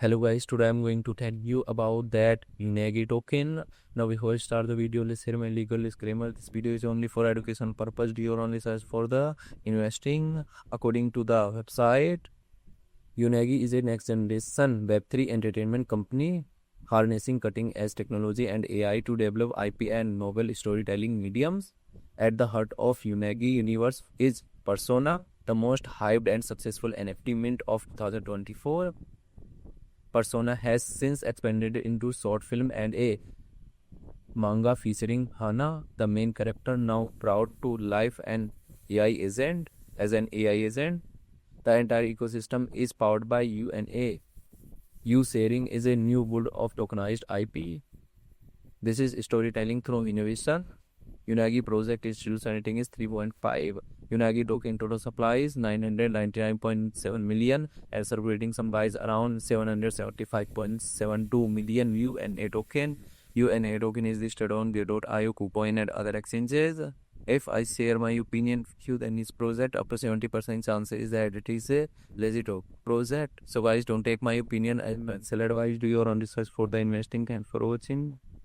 Hello guys, today I'm going to tell you about that Unagi token. Now before I start the video, let's hear my legal disclaimer. This video is only for education purpose. Do your only search for the investing. According to the website, Unagi is a next generation Web3 entertainment company harnessing cutting edge technology and AI to develop IP and novel storytelling mediums. At the heart of Unagi universe is Persona, the most hyped and successful NFT mint of 2024. Persona has since expanded into short film and a manga featuring Hana, the main character, now brought to life AI agent as an AI agent. The entire ecosystem is powered by UNA. U-sharing is a new world of tokenized IP. This is storytelling through innovation. Unagi project is still rating is 3.5. Unagi token total supply is 999.7 million and circulating supply is around 775.72 million UNA token. UNA token is listed on the.io, Coupon and other exchanges. If I share my opinion with you, then this project up to 70% chances that it is a legit project. So guys, don't take my opinion as financial advice. Do your own research for the investing. Thanks for watching.